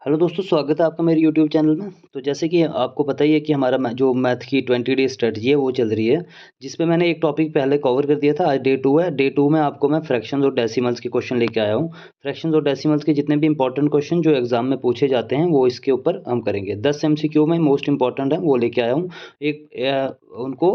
Hello दोस्तों, स्वागत है आपका मेरे यूट्यूब चैनल में। तो जैसे कि आपको पता ही है कि हमारा जो मैथ की 20 डे स्ट्रेटजी है वो चल रही है, जिस पे मैंने एक टॉपिक पहले कवर कर दिया था। आज डे 2 है। डे 2 में आपको मैं फ्रैक्शंस और डेसिमल्स के क्वेश्चन लेके आया हूँ। फ्रैक्शंस और डेसिमल्स के जितने भी इंपॉर्टेंट क्वेश्चन जो एग्जाम में पूछे जाते हैं वो इसके ऊपर हम करेंगे। 10 एमसीक्यू में मोस्ट इंपॉर्टेंट है वो लेके आया हूँ। उनको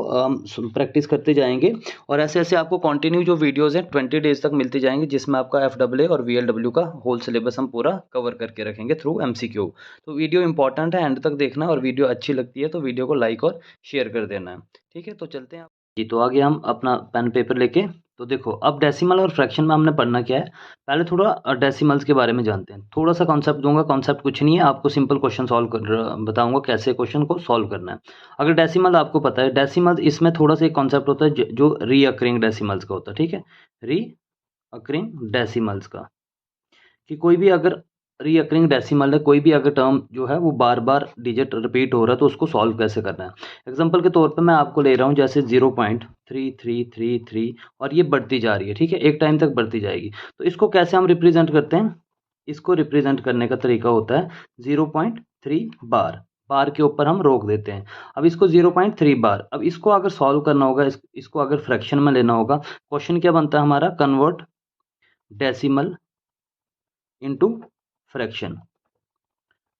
प्रैक्टिस करते जाएंगे और ऐसे-ऐसे आपको कंटिन्यू जो वीडियोज़ हैं 20 डेज़ तक मिलते जाएँगे, जिसमें आपका एफडब्ल्यूए और वीएलडब्ल्यू का होल सिलेबस हम पूरा कवर करके रखेंगे थ्रू एमसीक्यू। तो वीडियो इंपॉर्टेंट है, एंड तक देखना, और वीडियो अच्छी लगती है तो वीडियो को लाइक और शेयर कर देना है। ठीक है, तो चलते हैं जी। तो आगे हम अपना पेन पेपर लेके, तो देखो अब डेसिमल और फ्रैक्शन में हमने पढ़ना क्या है। पहले थोड़ा डेसिमल्स के बारे में जानते हैं। थोड़ा सा कॉन्सेप्ट दूंगा, कॉन्सेप्ट कुछ नहीं है, आपको सिंपल क्वेश्चन सॉल्व कर बताऊंगा कैसे क्वेश्चन को सॉल्व करना है। अगर डेसिमल आपको पता है, डेसिमल इसमें थोड़ा सा एक कॉन्सेप्ट होता है जो रीअकरिंग डेसिमल्स का होता है। ठीक है, रीअकरिंग डेसिमल्स का, कि कोई भी अगर रीअकरिंग डेसिमल है, कोई भी अगर टर्म जो है वो बार बार डिजिट रिपीट हो रहा है तो उसको सॉल्व कैसे करना है। एग्जांपल के तौर पे मैं आपको ले रहा हूँ जैसे 0.3333 और ये बढ़ती जा रही है। ठीक है, एक टाइम तक बढ़ती जाएगी। तो इसको कैसे हम रिप्रेजेंट करते हैं, इसको रिप्रेजेंट करने का तरीका होता है 0.3 बार। बार के ऊपर हम रोक देते हैं। अब इसको 0.3 बार, अब इसको अगर सॉल्व करना होगा, इसको अगर फ्रैक्शन में लेना होगा, क्वेश्चन क्या बनता है हमारा, convert decimal into fraction.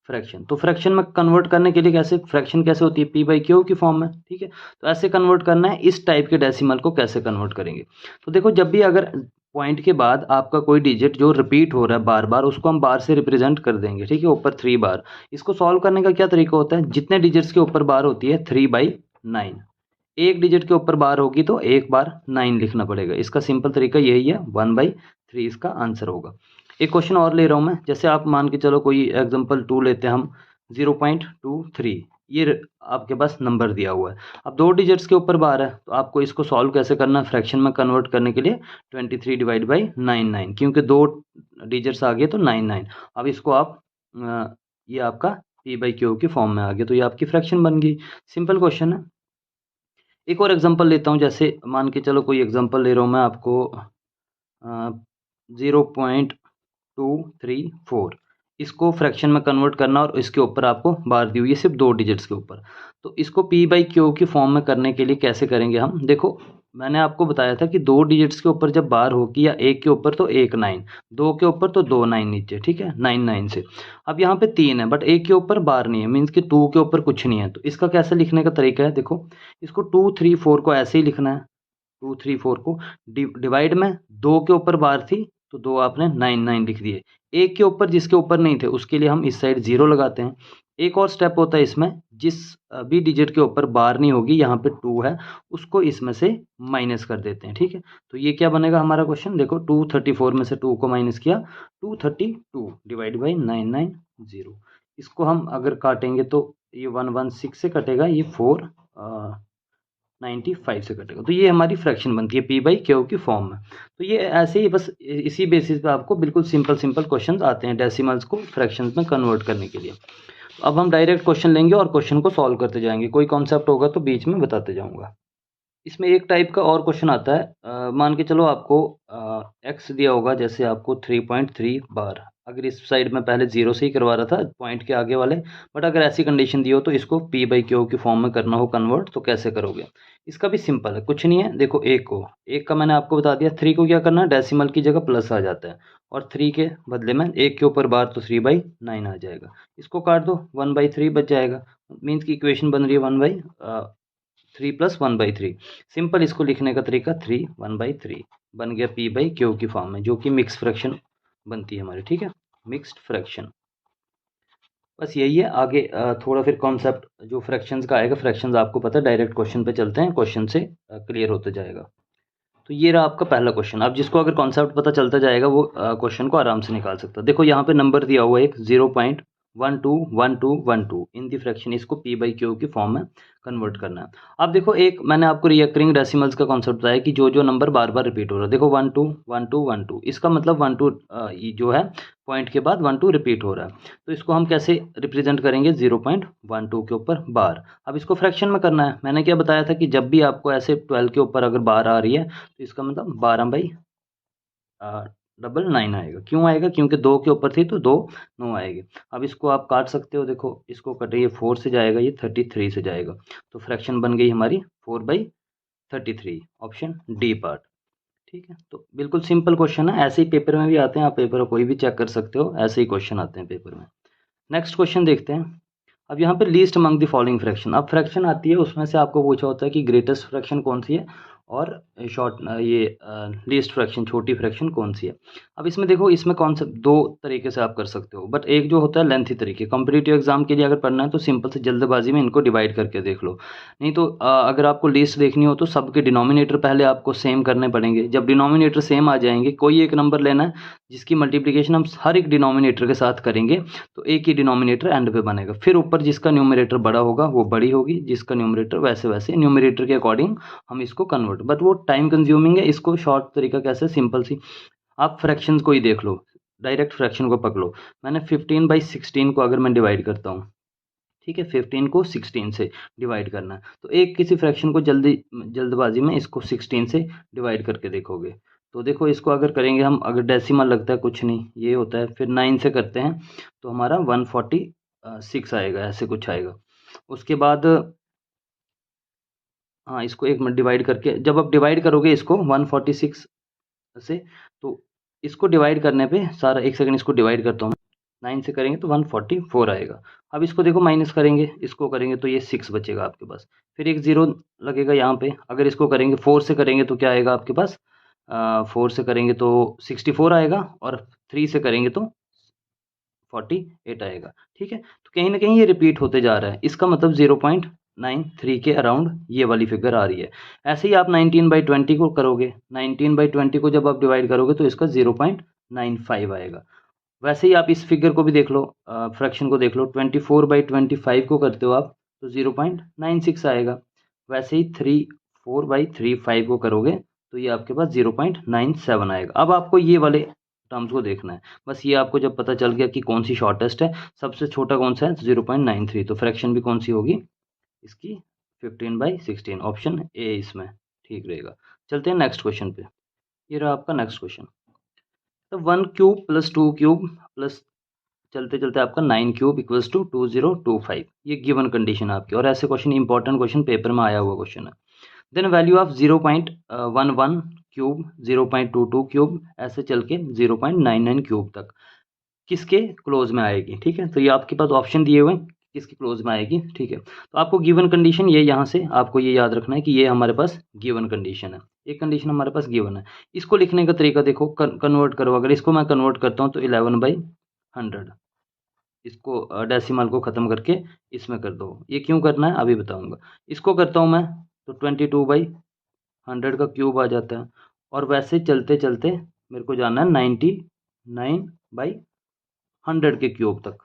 Fraction, तो फ्रैक्शन में कन्वर्ट करने के लिए कैसे, फ्रैक्शन कैसे होती है, पी बाई क्यू की फॉर्म में। ठीक है, तो ऐसे कन्वर्ट करना है। इस टाइप के डेसिमल को कैसे कन्वर्ट करेंगे, तो देखो जब भी अगर पॉइंट के बाद आपका कोई डिजिट जो रिपीट हो रहा है बार बार, उसको हम बार से रिप्रेजेंट कर देंगे। ठीक है, ऊपर 3 बार। इसको सॉल्व करने का क्या तरीका होता है, जितने डिजिट्स के ऊपर बार होती है 3/9, एक डिजिट के ऊपर बार होगी तो एक बार 9 लिखना पड़ेगा। इसका सिंपल तरीका यही है, 1/3 इसका आंसर होगा। एक क्वेश्चन और ले रहा हूँ मैं, जैसे आप मान के चलो कोई एग्जांपल 2 लेते हैं हम, 0.23, ये आपके पास नंबर दिया हुआ है। अब दो डिजिट्स के ऊपर बार है, तो आपको इसको सॉल्व कैसे करना है, फ्रैक्शन में कन्वर्ट करने के लिए 23 डिवाइड बाई 9, क्योंकि दो डिजिट्स आ गए तो 9 अब इसको आप ये आपका पी बाई क्यू की फॉर्म में आ गया, तो ये आपकी फ्रैक्शन बन गई। सिंपल क्वेश्चन है। एक और एग्जांपल लेता हूँ, जैसे मान के चलो कोई एग्जांपल ले रहा हूँ मैं आपको, 0.234, इसको फ्रैक्शन में कन्वर्ट करना और इसके ऊपर आपको बार दी हुई है सिर्फ दो डिजिट्स के ऊपर। तो इसको पी बाई क्यू की फॉर्म में करने के लिए कैसे करेंगे हम, देखो मैंने आपको बताया था कि दो डिजिट्स के ऊपर जब बार होगी, या एक के ऊपर तो एक 9, दो के ऊपर तो दो 9 नीचे। ठीक है, 9 से। अब यहाँ पे 3 है बट एक के ऊपर बार नहीं है, मीन्स कि 2 के ऊपर कुछ नहीं है। तो इसका कैसे लिखने का तरीका है, देखो इसको 234 को ऐसे ही लिखना है। 234 को डिवाइड में, दो के ऊपर बार थी तो दो आपने 9 लिख दिए। एक के ऊपर जिसके ऊपर नहीं थे उसके लिए हम इस साइड 0 लगाते हैं। एक और स्टेप होता है इसमें, जिस भी डिजिट के ऊपर बार नहीं होगी, यहाँ पे 2 है, उसको इसमें से माइनस कर देते हैं। ठीक है, तो ये क्या बनेगा हमारा क्वेश्चन, देखो 234 में से 2 को माइनस किया, 232 डिवाइड बाई 990। इसको हम अगर काटेंगे तो ये 116 से कटेगा, ये 495 से कटेगा। तो ये हमारी फ्रैक्शन बनती है पी बाई क्यू की फॉर्म में। तो ये ऐसे ही बस इसी बेसिस पे आपको बिल्कुल सिंपल सिंपल क्वेश्चन आते हैं डेसिमल्स को फ्रैक्शंस में कन्वर्ट करने के लिए। तो अब हम डायरेक्ट क्वेश्चन लेंगे और क्वेश्चन को सॉल्व करते जाएंगे। कोई कॉन्सेप्ट होगा तो बीच में बताते जाऊंगा। इसमें एक टाइप का और क्वेश्चन आता है, मान के चलो आपको एक्स दिया होगा, जैसे आपको 3.3 बार। अगर इस साइड में पहले 0 से ही करवा रहा था पॉइंट के आगे वाले, बट अगर ऐसी कंडीशन दी हो तो इसको पी बाई क्यू की फॉर्म में करना हो कन्वर्ट, तो कैसे करोगे। इसका भी सिंपल है, कुछ नहीं है। देखो एक का मैंने आपको बता दिया, 3 को क्या करना है, डेसिमल की जगह प्लस आ जाता है, और 3 के बदले में एक के ऊपर बार तो 3/9 आ जाएगा। इसको काट दो, 1/3 बच जाएगा। मीन्स की इक्वेशन बन रही है 1/3 प्लस 1/3। सिंपल इसको लिखने का तरीका 1/3 बन गया पी बाई क्यू की फॉर्म में, जो कि मिक्स फ्रैक्शन बनती है हमारी। ठीक है, मिक्स्ड फ्रैक्शन, बस यही है। आगे थोड़ा फिर कॉन्सेप्ट जो फ्रैक्शंस का आएगा, फ्रैक्शंस आपको पता है, डायरेक्ट क्वेश्चन पे चलते हैं, क्वेश्चन से क्लियर होते जाएगा। तो ये रहा आपका पहला क्वेश्चन। अब जिसको अगर कॉन्सेप्ट पता चलता जाएगा वो क्वेश्चन को आराम से निकाल सकता है। देखो यहाँ पे नंबर दिया हुआ है एक 0.121212 इन दी फ्रैक्शन, इसको पी बाई क्यू की फॉर्म में कन्वर्ट करना है। अब देखो एक मैंने आपको रिकरिंग डेसिमल्स का कॉन्सेप्ट बताया कि जो जो नंबर बार बार रिपीट हो रहा है, देखो 121212, इसका मतलब 12 जो है पॉइंट के बाद 12 रिपीट हो रहा है। तो इसको हम कैसे रिप्रेजेंट करेंगे, 0.12 के ऊपर बार। अब इसको फ्रैक्शन में करना है। मैंने क्या बताया था कि जब भी आपको ऐसे 12 के ऊपर अगर बार आ रही है तो इसका मतलब 12 999 आएगा। क्यों आएगा? क्योंकि 2 के ऊपर थी तो 2 9 आएगी। अब इसको आप काट सकते हो, देखो इसको कटिए, 4 से जाएगा, ये 33 से जाएगा, तो फ्रैक्शन बन गई हमारी 4/33, ऑप्शन डी पार्ट। ठीक है, तो बिल्कुल सिंपल क्वेश्चन है, ऐसे ही पेपर में भी आते हैं, आप पेपर कोई भी चेक कर सकते हो, ऐसे ही क्वेश्चन आते हैं पेपर में। नेक्स्ट क्वेश्चन देखते हैं। अब यहाँ पे least among the following fraction, अब फ्रैक्शन आती है, उसमें से आपको पूछा होता है कि ग्रेटेस्ट फ्रैक्शन कौन सी है और शॉर्ट ये लीस्ट फ्रैक्शन, छोटी फ्रैक्शन कौन सी है। अब इसमें देखो, इसमें कॉन्सेप्ट दो तरीके से आप कर सकते हो, बट एक जो होता है लेंथी तरीके, कॉम्पिटिटिव एग्जाम के लिए अगर पढ़ना है तो सिंपल से जल्दबाजी में इनको डिवाइड करके देख लो। नहीं तो अगर आपको लिस्ट देखनी हो तो सबके डिनोमिनेटर पहले आपको सेम करने पड़ेंगे। जब डिनोमिनेटर सेम आ जाएंगे, कोई एक नंबर लेना है जिसकी मल्टीप्लिकेशन हम हर एक डिनोमिनेटर के साथ करेंगे, तो एक ही डिनोमिनेटर एंड पे बनेगा। फिर ऊपर जिसका न्यूमरेटर बड़ा होगा वो बड़ी होगी, जिसका न्यूमरेटर वैसे वैसे न्यूमरेटर के अकॉर्डिंग हम इसको कन्वर्ट, बट वो टाइम कंज्यूमिंग है। इसको शॉर्ट तरीका कैसे, सिंपल सी, आप फ्रैक्शंस को ही देख लो, डायरेक्ट फ्रैक्शन को पकड़ो। मैंने 15/16 को अगर मैं डिवाइड करता हूँ, ठीक है, 15 को 16 से डिवाइड करना है, तो एक किसी फ्रैक्शन को जल्दबाजी में इसको 16 से डिवाइड करके देखोगे, तो देखो इसको अगर करेंगे हम, अगर डेसिमल लगता है कुछ नहीं, ये होता है, फिर 9 से करते हैं तो हमारा 146 आएगा, ऐसे कुछ आएगा। उसके बाद हाँ, इसको एक मिनट डिवाइड करके, जब आप डिवाइड करोगे इसको 146 से, तो इसको डिवाइड करने पे सारा, एक सेकंड इसको डिवाइड करता हूँ, 9 से करेंगे तो 144 आएगा। अब इसको देखो माइनस करेंगे, इसको करेंगे तो ये 6 बचेगा आपके पास, फिर एक ज़ीरो लगेगा यहाँ पे। अगर इसको करेंगे 4 से करेंगे तो क्या आएगा आपके पास, 4 से करेंगे तो 64 आएगा, और 3 से करेंगे तो 48 आएगा। ठीक है, तो कहीं ना कहीं ये रिपीट होते जा रहा है, इसका मतलब 0.93 के अराउंड ये वाली फिगर आ रही है। ऐसे ही आप 19/20 को करोगे, 19/20 को जब आप डिवाइड करोगे तो इसका 0.95 आएगा। वैसे ही आप इस फिगर को भी देख लो, फ्रैक्शन को देख लो, 24/25 को करते हो आप तो 0.96 आएगा। वैसे ही 34/35 को करोगे तो ये आपके पास 0.97 आएगा। अब आपको ये वाले टर्म्स को देखना है, बस ये आपको जब पता चल गया कि कौन सी शॉर्टेस्ट है, सबसे छोटा कौन सा है 0.93, तो फ्रैक्शन भी कौन सी होगी इसकी 15/16, ऑप्शन ए इसमें ठीक रहेगा। चलते हैं नेक्स्ट क्वेश्चन पे, ये रहा आपका नेक्स्ट क्वेश्चन। तो 1 क्यूब प्लस 2 क्यूब प्लस, चलते चलते आपका 9 क्यूब इक्वल्स टू 2025, ये गिवन कंडीशन है आपकी, और ऐसे क्वेश्चन इंपॉर्टेंट क्वेश्चन पेपर में आया हुआ क्वेश्चन है। Then value of 0.11 cube, 0.22 cube, ऐसे चल के 0.99 क्यूब तक किसके क्लोज में आएगी। ठीक है, तो ये आपके पास ऑप्शन दिए हुए हैं किसके क्लोज में आएगी। ठीक है, तो आपको गिवन कंडीशन ये यहाँ से आपको ये याद रखना है कि ये हमारे पास गिवन कंडीशन है, एक कंडीशन हमारे पास गिवन है। इसको लिखने का तरीका देखो, कन्वर्ट करो, अगर इसको मैं कन्वर्ट करता हूँ तो 11/100, इसको डेसिमल को ख़त्म करके इसमें कर दो। ये क्यों करना है अभी बताऊंगा। इसको करता हूँ मैं तो 22/100 का क्यूब आ जाता है, और वैसे चलते चलते मेरे को जाना है 99/100 के क्यूब तक।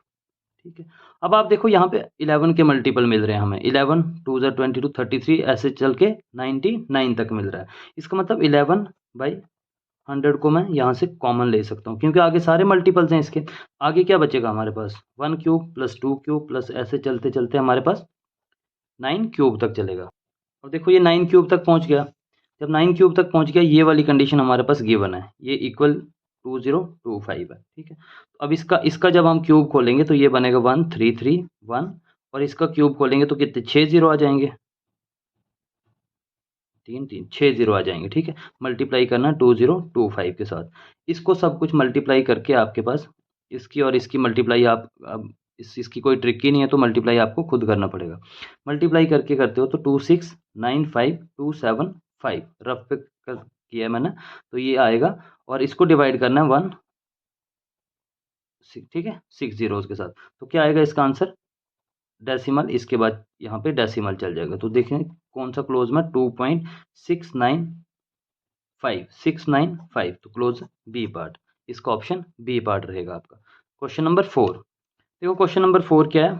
ठीक है, अब आप देखो यहाँ पे 11 के मल्टीपल मिल रहे हैं हमें, 11 2 ज़ा 22 33, ऐसे चल के 99 तक मिल रहा है। इसका मतलब 11/100 को मैं यहाँ से कॉमन ले सकता हूँ, क्योंकि आगे सारे मल्टीपल्स हैं इसके। आगे क्या बचेगा हमारे पास, 1 क्यूब प्लस 2 क्यूब प्लस, ऐसे चलते चलते हमारे पास 9 क्यूब तक चलेगा। और देखो ये 9 क्यूब तक पहुँच गया, जब 9 क्यूब तक पहुँच गया, ये वाली कंडीशन हमारे पास गिवन है, ये इक्वल 2025 है। ठीक है, तो अब इसका जब हम क्यूब खोलेंगे तो ये बनेगा 1331, और इसका क्यूब खोलेंगे तो कितने 6 जीरो आ जाएंगे, 3 3 6 जीरो आ जाएंगे। ठीक है, मल्टीप्लाई करना 2025 के साथ, इसको सब कुछ मल्टीप्लाई करके आपके पास इसकी और इसकी मल्टीप्लाई, आप अब इसकी कोई ट्रिक ही नहीं है, तो मल्टीप्लाई आपको खुद करना पड़ेगा। मल्टीप्लाई करके करते हो तो 2695275 रफ पे किया है मैंने, तो ये आएगा, और इसको डिवाइड करना है 1, ठीक है, 6 जीरोज के साथ, तो क्या आएगा इसका आंसर, डेसिमल, इसके बाद यहाँ पे डेसिमल चल जाएगा, तो देखें कौन सा क्लोज में 2.695 तो क्लोज बी पार्ट, इसका ऑप्शन बी पार्ट रहेगा आपका। क्वेश्चन नंबर 4 देखो, क्वेश्चन नंबर 4 क्या है,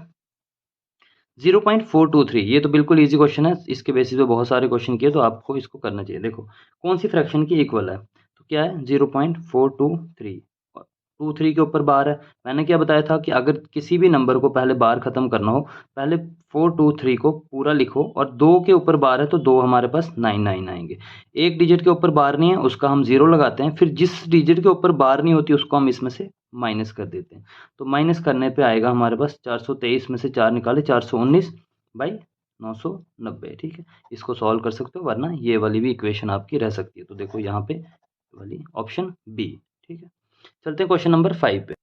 0.423, ये तो बिल्कुल इजी क्वेश्चन है, इसके बेसिस पे बहुत सारे क्वेश्चन किए, तो आपको इसको करना चाहिए। देखो कौन सी फ्रैक्शन की इक्वल है, तो क्या है 0.423, 2 3 के ऊपर बार है। मैंने क्या बताया था कि अगर किसी भी नंबर को पहले बार खत्म करना हो, पहले 4 2 3 को पूरा लिखो, और 2 के ऊपर बार है तो 2 हमारे पास 9 9 आएंगे। एक डिजिट के ऊपर बार नहीं है उसका हम 0 लगाते हैं, फिर जिस डिजिट के ऊपर बार नहीं होती उसको हम इसमें से माइनस कर देते हैं। तो माइनस करने पे आएगा हमारे पास 423 में से 4 निकाले 419 बाई 990। ठीक है, इसको सॉल्व कर सकते हो, वरना ये वाली भी इक्वेशन आपकी रह सकती है। तो देखो यहाँ पे वाली ऑप्शन बी। ठीक है, चलते हैं क्वेश्चन नंबर 5 पे।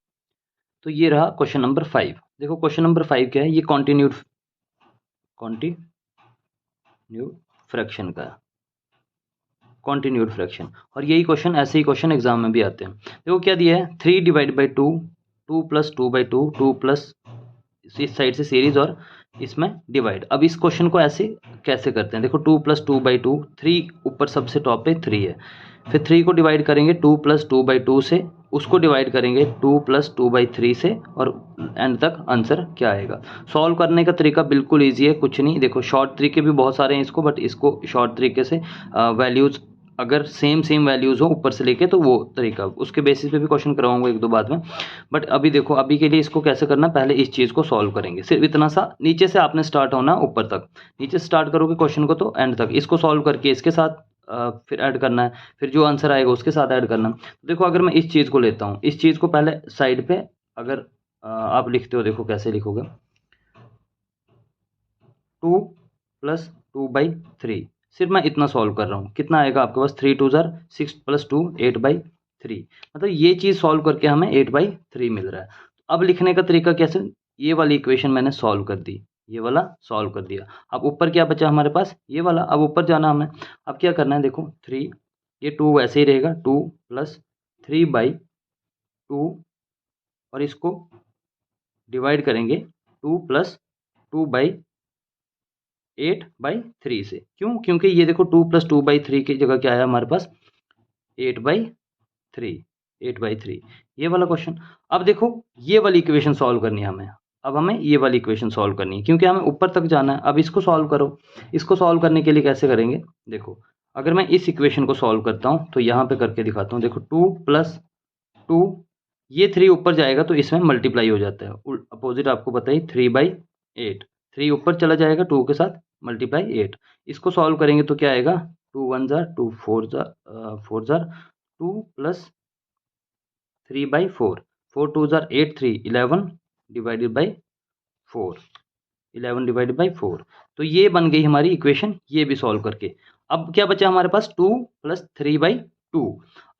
तो ये रहा क्वेश्चन नंबर 5। देखो क्वेश्चन नंबर 5 क्या है, ये कॉन्टिन्यूड फ्रैक्शन का है, कॉन्टिन्यूड फ्रैक्शन। और यही क्वेश्चन, ऐसे ही क्वेश्चन एग्जाम में भी आते हैं। देखो क्या दिया है, 3 divide by 2, 2 plus 2 by 2, 2 plus इस साइड से सीरीज और इसमें डिवाइड। अब इस क्वेश्चन को ऐसे कैसे करते हैं, देखो 2 प्लस 2 बाई 2, 3 ऊपर सबसे टॉप पे 3 है, फिर 3 को डिवाइड करेंगे 2 प्लस 2 बाई 2 से, उसको डिवाइड करेंगे 2 प्लस 2 बाई 3 से, और एंड तक आंसर क्या आएगा। सॉल्व करने का तरीका बिल्कुल ईजी है, कुछ नहीं। देखो शॉर्ट तरीके भी बहुत सारे हैं इसको, बट इसको शॉर्ट तरीके से वैल्यूज अगर सेम वैल्यूज हो ऊपर से लेके, तो वो तरीका उसके बेसिस पे भी क्वेश्चन करवाऊंगा एक दो बाद में। बट अभी देखो, अभी के लिए इसको कैसे करना, पहले इस चीज़ को सॉल्व करेंगे। सिर्फ इतना सा, नीचे से आपने स्टार्ट होना ऊपर तक, नीचे से स्टार्ट करोगे क्वेश्चन को तो एंड तक इसको सॉल्व करके इसके साथ फिर ऐड करना है, फिर जो आंसर आएगा उसके साथ ऐड करना है। तो देखो अगर मैं इस चीज़ को लेता हूँ, इस चीज़ को पहले साइड पे अगर आप लिखते हो, देखो कैसे लिखोगे, 2 प्लस 2 बाई 3, सिर्फ मैं इतना सॉल्व कर रहा हूँ, कितना आएगा आपके पास, 3 2 ज़ार 6 प्लस 2 8 बाई 3। मतलब ये चीज़ सॉल्व करके हमें 8 बाई 3 मिल रहा है। अब लिखने का तरीका कैसे, ये वाली इक्वेशन मैंने सॉल्व कर दी, ये वाला सॉल्व कर दिया। अब ऊपर क्या बचा हमारे पास, ये वाला। अब ऊपर जाना हमें, अब क्या करना है, देखो 3, ये 2 वैसे ही रहेगा, 2 प्लस 3 बाई 2, और इसको डिवाइड करेंगे 2 प्लस 2 बाई 8 बाई 3 से। क्यों, क्योंकि ये देखो 2 प्लस 2 बाई 3 की जगह क्या है हमारे पास, 8 बाई 3, 8 बाई 3, ये वाला क्वेश्चन। अब देखो ये वाली इक्वेशन सॉल्व करनी है हमें, अब हमें ये वाली इक्वेशन सॉल्व करनी है, क्योंकि हमें ऊपर तक जाना है। अब इसको सॉल्व करो, इसको सॉल्व करने के लिए कैसे करेंगे, देखो अगर मैं इस इक्वेशन को सॉल्व करता हूँ तो यहाँ पे करके दिखाता हूँ। देखो 2 प्लस 2, ये 3 ऊपर जाएगा तो इसमें मल्टीप्लाई हो जाता है, अपोजिट आपको पता ही, 3 बाई 8, 3 ऊपर चला जाएगा 2 के साथ, मल्टीप्लाई 8। इसको सॉल्व करेंगे तो क्या आएगा, 2 1 ज़ार 2 4 ज़ार 2 प्लस 3 बाई 4, 4 2 ज़ार 8 3 11 डिवाइडेड बाई 4, 11 डिवाइडेड बाई 4। तो ये बन गई हमारी इक्वेशन, ये भी सॉल्व करके। अब क्या बचा हमारे पास, 2 प्लस 3 बाई 2।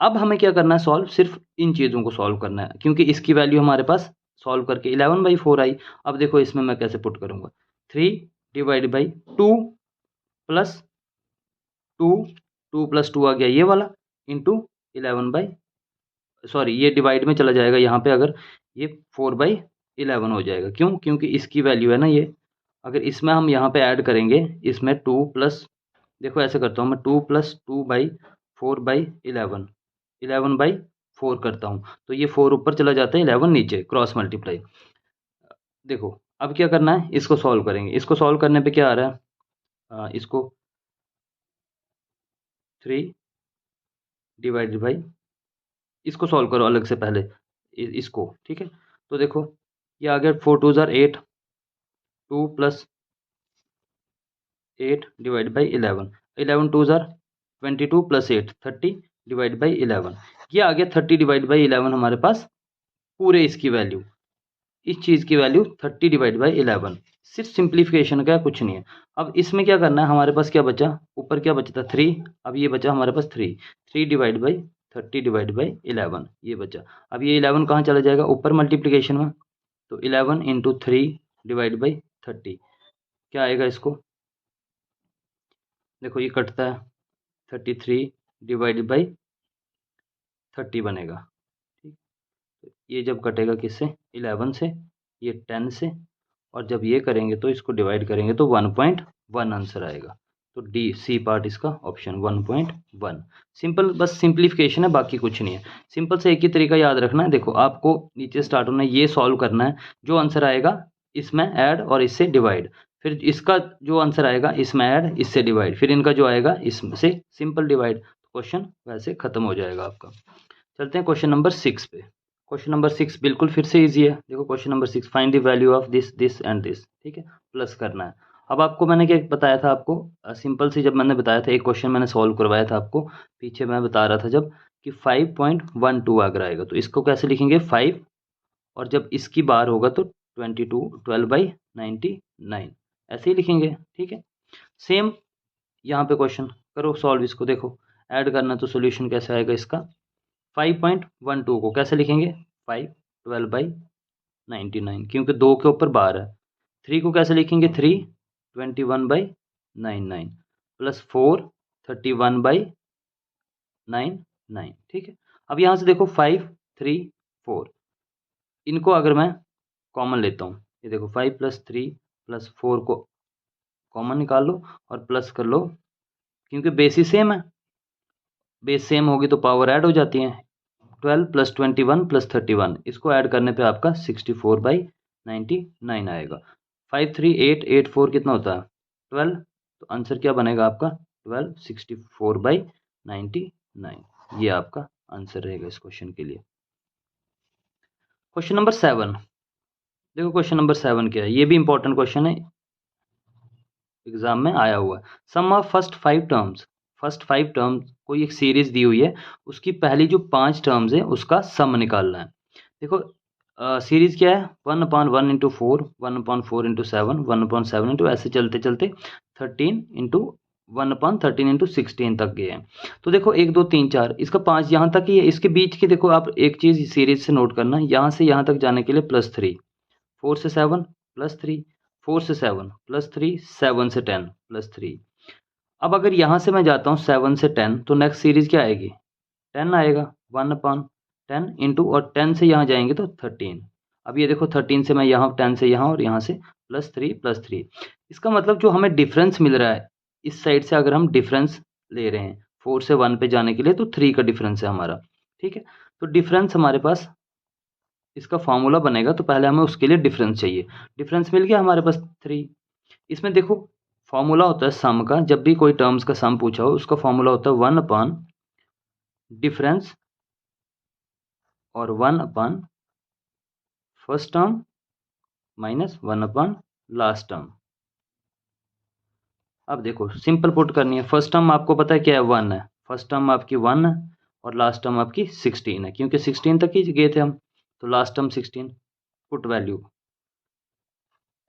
अब हमें क्या करना है, सॉल्व, सिर्फ इन चीज़ों को सॉल्व करना है, क्योंकि इसकी वैल्यू हमारे पास सॉल्व करके 11 बाई 4 आई। अब देखो इसमें मैं कैसे पुट करूँगा, 3 डिवाइड बाई 2 प्लस 2, 2 प्लस 2 आ गया ये वाला, इंटू 11 बाई, सॉरी ये डिवाइड में चला जाएगा यहाँ पे, अगर ये 4 बाई 11 हो जाएगा। क्यों, क्योंकि इसकी वैल्यू है ना ये, अगर इसमें हम यहाँ पे ऐड करेंगे, इसमें 2 प्लस, देखो ऐसे करता हूँ मैं, 2 प्लस 2 बाई 4 बाई 11, 11 बाई 4 करता हूँ, तो ये 4 ऊपर चला जाता है, 11 नीचे, क्रॉस मल्टीप्लाई। देखो अब क्या करना है, इसको सॉल्व करेंगे। इसको सॉल्व करने पे क्या आ रहा है, इसको 3 डिवाइडेड बाई, इसको सॉल्व करो अलग से पहले इसको, ठीक है। तो देखो ये आ गया 4 2 ज़ार 8, 2 प्लस 8 डिवाइड बाई 11, 11 2 ज़ार 22 प्लस 8 30 डिवाइड बाई 11, ये आ गया 30 डिवाइड बाई 11 हमारे पास, पूरे इसकी वैल्यू, इस चीज़ की वैल्यू 30 डिवाइड बाई 11। सिर्फ सिंप्लीफिकेशन का है, कुछ नहीं है। अब इसमें क्या करना है, हमारे पास क्या बचा, ऊपर क्या बचा था 3, अब ये बचा हमारे पास 3, 3 डिवाइड बाई 30 डिवाइड बाई 11, ये बचा। अब ये 11 कहाँ चला जाएगा, ऊपर मल्टीप्लिकेशन में, तो 11 इंटू 3 डिवाइड बाई 30, क्या आएगा इसको, देखो ये कटता है, 33 डिवाइड बाई 30 बनेगा। ठीक, तो ये जब कटेगा किससे, 11 से, ये 10 से, और जब ये करेंगे तो इसको डिवाइड करेंगे तो 1.1 आंसर आएगा। तो डी सी पार्ट इसका ऑप्शन 1.1। सिंपल, बस सिंप्लीफिकेशन है, बाकी कुछ नहीं है। सिंपल से एक ही तरीका याद रखना है, देखो आपको नीचे स्टार्ट होना है, ये सॉल्व करना है, जो आंसर आएगा इसमें ऐड और इससे डिवाइड, फिर इसका जो आंसर आएगा इसमें ऐड, इससे डिवाइड, फिर इनका जो आएगा इससे सिंपल डिवाइड, क्वेश्चन वैसे खत्म हो जाएगा आपका। चलते हैं क्वेश्चन नंबर 6 पे। क्वेश्चन नंबर 6 बिल्कुल फिर से इजी है। देखो question number 6, find the value of this this and this, ठीक है, प्लस करना है। अब आपको मैंने क्या बताया था, आपको सिंपल सी जब मैंने बताया था, एक क्वेश्चन मैंने सॉल्व करवाया था आपको, पीछे मैं बता रहा था जब कि 5.12 अगर आएगा तो इसको कैसे लिखेंगे 5, और जब इसकी बार होगा तो 12/99 ऐसे ही लिखेंगे, ठीक है। सेम यहाँ पे क्वेश्चन करो सॉल्व इसको, देखो ऐड करना तो सोल्यूशन कैसे आएगा इसका, 5.12 को कैसे लिखेंगे 5 12/99, क्योंकि 2 के ऊपर बार है। 3 को कैसे लिखेंगे 3 21/99 प्लस 4 31/99, ठीक है। अब यहाँ से देखो 5 3 4, इनको अगर मैं कॉमन लेता हूँ, ये देखो 5 + 3 + 4 को कॉमन निकाल लो और प्लस कर लो, क्योंकि बेस ही सेम है, बेस सेम होगी तो पावर ऐड हो जाती है। 12 + 21 + 31, इसको ऐड करने पे आपका 64/99 आएगा। 5 3 8 8 4 कितना होता है 12, तो आंसर क्या बनेगा आपका 12 64/99, ये आपका आंसर रहेगा इस क्वेश्चन के लिए। क्वेश्चन नंबर 7, देखो क्वेश्चन नंबर 7 क्या है, ये भी इंपॉर्टेंट क्वेश्चन है, एग्जाम में आया हुआ है। Sum of first 5 terms, first 5 terms कोई एक सीरीज दी हुई है, उसकी पहली जो 5 टर्म्स है उसका सम निकालना है। देखो सीरीज क्या है 1/1 × 4 1/4 × 7 1/7 इंटू ऐसे चलते चलते 13 इंटू 1/13 × 16 तक गए हैं। तो देखो 1 2 3 4 इसका 5 यहाँ तक ही है, इसके बीच की देखो आप एक चीज़ सीरीज से नोट करना, यहाँ से यहाँ तक जाने के लिए +3, 4 से 7 +3, 4 से 7 +3, 7 से 10 +3। अब अगर यहाँ से मैं जाता हूँ 7 से 10 तो नेक्स्ट सीरीज क्या आएगी 10 आएगा 1/10 इंटू, और 10 से यहाँ जाएंगे तो 13। अब ये देखो 13 से मैं यहाँ 10 से यहाँ और यहाँ से +3 इसका मतलब जो हमें डिफरेंस मिल रहा है इस साइड से, अगर हम डिफरेंस ले रहे हैं 4 से 1 पे जाने के लिए तो 3 का डिफरेंस है हमारा, ठीक है। तो डिफरेंस हमारे पास इसका फॉर्मूला बनेगा, तो पहले हमें उसके लिए डिफरेंस चाहिए, डिफरेंस मिल गया हमारे पास 3। इसमें देखो फॉर्मूला होता है सम का, जब भी कोई टर्म्स का सम पूछा हो उसका फॉर्मूला होता है 1 डिफरेंस और 1 first term minus 1 last term. अब देखो सिंपल पुट करनी है, फर्स्ट टर्म आपको पता है क्या है 1 है, फर्स्ट टर्म आपकी 1 है और लास्ट टर्म आपकी 16 है, क्योंकि 16 तक ही गए थे हम, तो last term 16, put value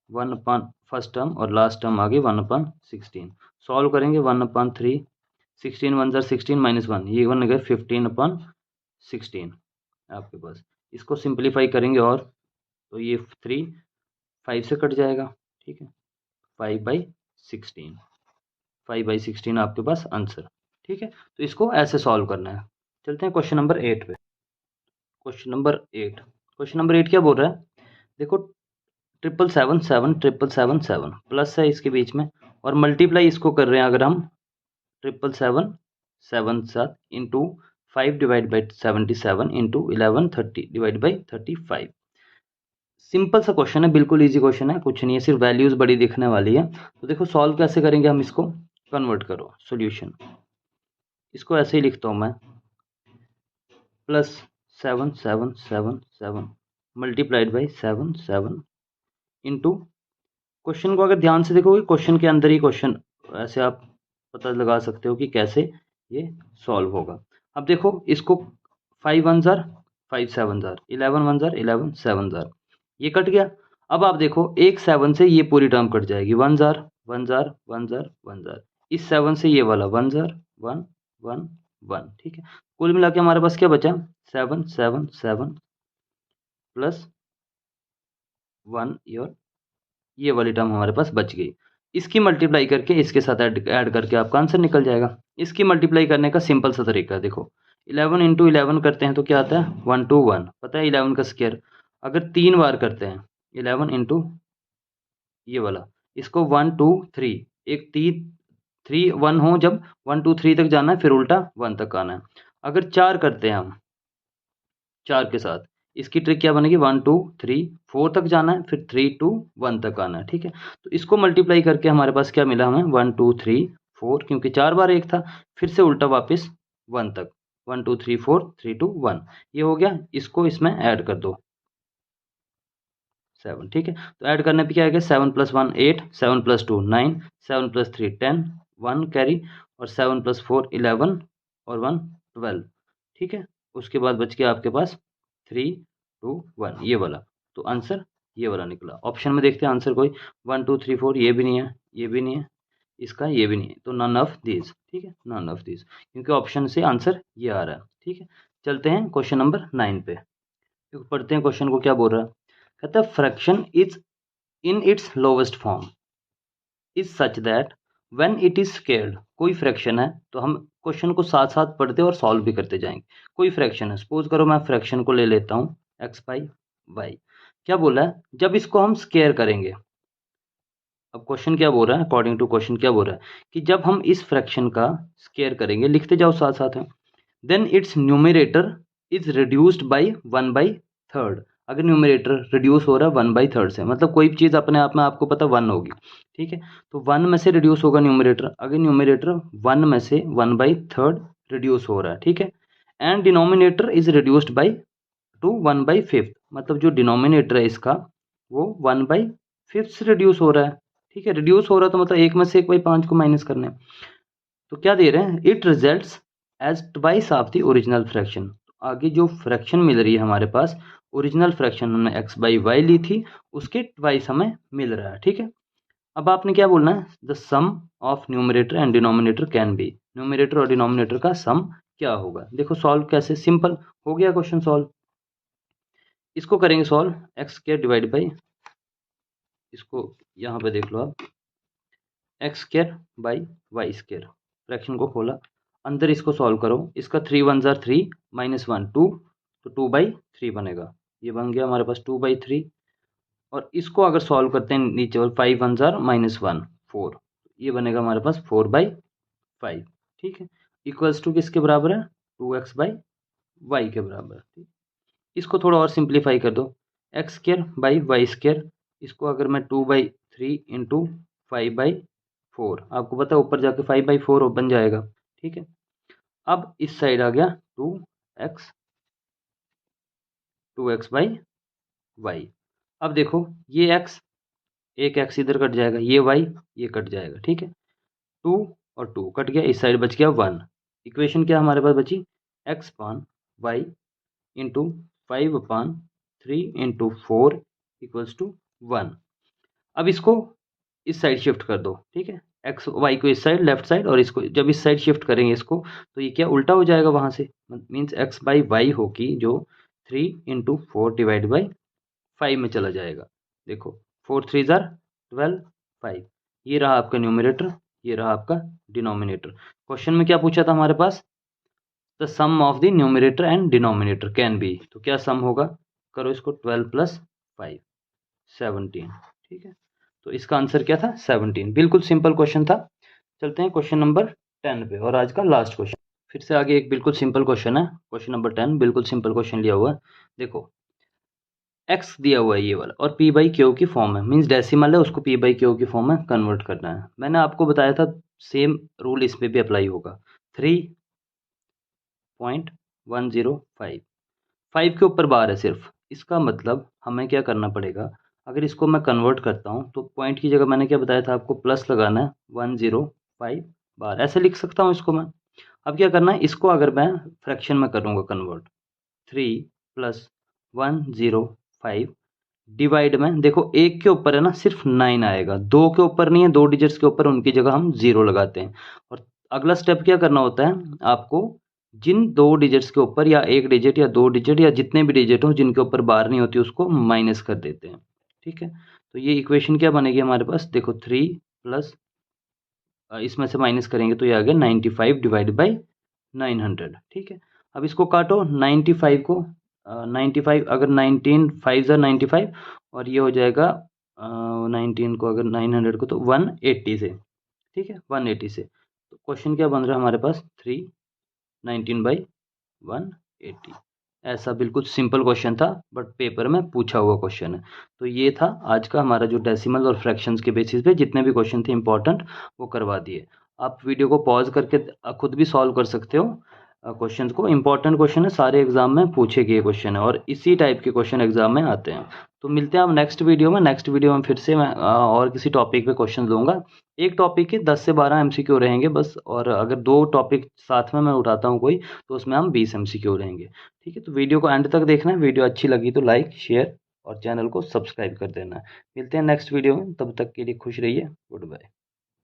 1 first term और लास्ट टर्म आगे 1/16, सॉल्व करेंगे 1/3, 16 1 16 -1, ये बन गए 15/16 आपके पास। इसको सिंप्लीफाई करेंगे और तो ये 3 5 से कट जाएगा, ठीक है, 5/16, 5/16 आपके पास आंसर, ठीक है। तो इसको ऐसे सॉल्व करना है। चलते हैं क्वेश्चन नंबर 8 पे। क्वेश्चन नंबर 8, क्वेश्चन नंबर 8 क्या बोल रहा है, देखो 777 प्लस है इसके बीच में, और मल्टीप्लाई इसको कर रहे हैं अगर हम 777 इंटू 5/77 इंटू 11/30/35। सिंपल सा क्वेश्चन है, बिल्कुल इजी क्वेश्चन है, कुछ नहीं है, सिर्फ वैल्यूज बड़ी दिखने वाली है। तो देखो सॉल्व कैसे करेंगे हम इसको, कन्वर्ट करो सॉल्यूशन, इसको ऐसे ही लिखता हूँ मैं +777 मल्टीप्लाइड बाई 7 इंटू, क्वेश्चन को अगर ध्यान से देखोगे क्वेश्चन के अंदर ही क्वेश्चन ऐसे आप पता लगा सकते हो कि कैसे ये सॉल्व होगा। अब देखो इसको 5 1 जार 5 7 जार 11 1 जार 11 7 जार, ये कट गया। अब आप देखो एक 7 से ये पूरी टर्म कट जाएगी, 1 जार 1 जार 1 जार 1 जार, इस 7 से ये वाला 1 जार 1 1 1, ठीक है। कुल मिला के हमारे पास क्या बचा 7 7 7 प्लस 1, ये वाली टर्म हमारे पास बच गई। इसकी मल्टीप्लाई करके इसके साथ ऐड करके आपका आंसर निकल जाएगा। इसकी मल्टीप्लाई करने का सिंपल सा तरीका है, देखो 11 इंटू 11 करते हैं तो क्या आता है 1 2 1, पता है 11 का स्क्वायर, अगर 3 बार करते हैं 11 इंटू ये वाला, इसको 1 2 3, एक 3 1 हो, जब 1 2 3 तक जाना है फिर उल्टा 1 तक आना है। अगर 4 करते हैं हम 4 के साथ, इसकी ट्रिक क्या बनेगी 1 2 3 4 तक जाना है फिर 3 2 1 तक आना है, ठीक है। तो इसको मल्टीप्लाई करके हमारे पास क्या मिला हमें 1 2 3 4, क्योंकि 4 बार एक था, फिर से उल्टा वापस 1 तक, 1 2 3 4 3 2 1 ये हो गया। इसको इसमें ऐड कर दो 7, ठीक है। तो ऐड करने पे क्या आएगा 7 + 1 8, 7 + 2 9, 7 + 3 10, 1 कैरी और 7 + 4 11 और 1 12, ठीक है। उसके बाद बच गया आपके पास 3 2 1 ये वाला। तो आंसर ये वाला निकला। ऑप्शन में देखते हैं आंसर कोई 1 2 3 4 ये भी नहीं है, ये भी नहीं है, इसका ये भी नहीं है, तो नन ऑफ दिस, ठीक है, नन ऑफ दिस, क्योंकि ऑप्शन से आंसर ये आ रहा है, ठीक है। चलते हैं क्वेश्चन नंबर 9 पे, पढ़ते हैं क्वेश्चन को क्या बोल रहा है। कहता है fraction is in its lowest form is such that when it is scared. कोई फ्रैक्शन है, तो हम क्वेश्चन को साथ साथ पढ़ते और सॉल्व भी करते जाएंगे। कोई फ्रैक्शन है, सपोज करो मैं फ्रैक्शन को ले लेता हूँ एक्स बाई वाई। क्या बोला है, जब इसको हम स्केयर करेंगे। अब क्वेश्चन क्या बोल रहा है, अकॉर्डिंग टू क्वेश्चन क्या बोल रहा है कि जब हम इस फ्रैक्शन का स्केयर करेंगे, लिखते जाओ साथ साथ में, then its numerator is reduced by 1/3। अगर न्यूमरेटर रिड्यूस हो रहा है 1/3 से, मतलब कोई भी चीज़ अपने आप में आपको पता 1 होगी, ठीक है। तो 1 में से रिड्यूस होगा न्यूमरेटर, अगर न्यूमरेटर 1 में से 1/3 रिड्यूस हो रहा है, ठीक है। And denominator is reduced by two 1/5, मतलब जो डिनोमिनेटर है इसका वो 1/5 से रिड्यूस हो रहा है, ठीक है। रिड्यूस हो रहा है तो मतलब 1 में से 1/5 को माइनस करना है। तो क्या दे रहे हैं, it results as twice of the original fraction. आगे जो फ्रैक्शन मिल रही है हमारे पास, ओरिजिनल फ्रैक्शन हमने एक्स बाई वाई ली थी, उसके ट्वाइस हमें मिल रहा है, ठीक है। अब आपने क्या बोलना है, the sum of numerator and denominator can be. Numerator और डिनोमिनेटर का सम क्या होगा। देखो सॉल्व कैसे, सिंपल हो गया क्वेश्चन सॉल्व। इसको करेंगे solve, x square divide by, इसको यहाँ पे देख लो आप, x square by y square, fraction को खोला, अंदर इसको सॉल्व करो। इसका 3 1 ज़ार 3 -1 2, तो 2/3 बनेगा। ये बन गया हमारे पास 2/3। और इसको अगर सॉल्व करते हैं नीचे वाले 5 1 ज़ार -1 4, ये बनेगा हमारे पास 4/5, ठीक है। इक्वल्स टू किसके बराबर है, 2x बाई वाई के बराबर, ठीक। इसको थोड़ा और सिंप्लीफाई कर दो, x square by y square, इसको अगर मैं 2/3 इंटू 5/4, आपको पता है ऊपर जाके 5/4 बन जाएगा, ठीक है। अब इस साइड आ गया 2x बाई वाई। अब देखो ये x, एक x इधर कट जाएगा, ये y ये कट जाएगा, ठीक है। 2 और 2 कट गया, इस साइड बच गया 1। इक्वेशन क्या हमारे पास बची, x upon y into 5/3 into 4 equals to 1। अब इसको इस साइड शिफ्ट कर दो, ठीक है। एक्स वाई को इस साइड लेफ्ट साइड, और इसको जब इस साइड शिफ्ट करेंगे इसको, तो ये क्या उल्टा हो जाएगा वहाँ से, मीन्स एक्स बाई वाई होगी जो 3 इंटू 4 डिवाइड बाई 5 में चला जाएगा। देखो 4 3 ज़ार 12 5, ये रहा आपका न्यूमरेटर, ये रहा आपका डिनोमिनेटर। क्वेश्चन में क्या पूछा था हमारे पास, the sum of the numerator and denominator can be. तो क्या सम होगा, करो इसको 12 + 5 17, ठीक है। तो इसका आंसर क्या था 17, बिल्कुल सिंपल क्वेश्चन था। चलते हैं क्वेश्चन नंबर 10 पे, और आज का लास्ट क्वेश्चन। फिर से आगे एक बिल्कुल सिंपल क्वेश्चन है, क्वेश्चन नंबर 10 बिल्कुल सिंपल क्वेश्चन लिया हुआ है। देखो एक्स दिया हुआ है ये वाला, और पी बाई क्यू की फॉर्म है, मीन्स डेसिमल है, उसको पी बाई क्यू की फॉर्म में कन्वर्ट करना है। मैंने आपको बताया था सेम रूल इस पर भी अप्लाई होगा। 3.105, 5 के ऊपर बार है सिर्फ, इसका मतलब हमें क्या करना पड़ेगा, अगर इसको मैं कन्वर्ट करता हूँ तो पॉइंट की जगह मैंने क्या बताया था आपको, प्लस लगाना है 105 बार, ऐसे लिख सकता हूँ इसको मैं। अब क्या करना है, इसको अगर मैं फ्रैक्शन में करूँगा कन्वर्ट, 3 + 105 डिवाइड में, देखो एक के ऊपर है ना सिर्फ 9 आएगा, दो के ऊपर नहीं है, दो डिजिट्स के ऊपर, उनकी जगह हम 0 लगाते हैं। और अगला स्टेप क्या करना होता है आपको, जिन दो डिजिट्स के ऊपर, या एक डिजिट या दो डिजिट या जितने भी डिजिट हो जिनके ऊपर बार नहीं होती, उसको माइनस कर देते हैं, ठीक है। तो ये इक्वेशन क्या बनेगी हमारे पास, देखो 3 प्लस इसमें से माइनस करेंगे तो ये आ गया 95 डिवाइड बाई 900, ठीक है। अब इसको काटो 95 को, 95 अगर 19 5 ज़ा 95, और ये हो जाएगा 19 को अगर 900 को तो 180 से, ठीक है, 180 से। तो क्वेश्चन क्या बन रहा है हमारे पास, 319/180। ऐसा बिल्कुल सिंपल क्वेश्चन था, बट पेपर में पूछा हुआ क्वेश्चन है। तो ये था आज का हमारा जो डेसिमल और फ्रैक्शंस के बेसिस पे जितने भी क्वेश्चन थे इंपॉर्टेंट, वो करवा दिए। आप वीडियो को पॉज करके खुद भी सॉल्व कर सकते हो, क्वेश्चंस को। इंपॉर्टेंट क्वेश्चन है, सारे एग्जाम में पूछे गए क्वेश्चन है और इसी टाइप के क्वेश्चन एग्जाम में आते हैं। तो मिलते हैं हम नेक्स्ट वीडियो में। नेक्स्ट वीडियो में फिर से मैं और किसी टॉपिक पे क्वेश्चन दूंगा। एक टॉपिक के 10 से 12 एमसीक्यू रहेंगे बस, और अगर 2 टॉपिक साथ में मैं उठाता हूँ कोई, तो उसमें हम 20 एमसीक्यू रहेंगे। ठीक है, तो वीडियो को एंड तक देखना है। वीडियो अच्छी लगी तो लाइक शेयर और चैनल को सब्सक्राइब कर देना है। मिलते हैं नेक्स्ट वीडियो में, तब तक के लिए खुश रहिए। Good bye.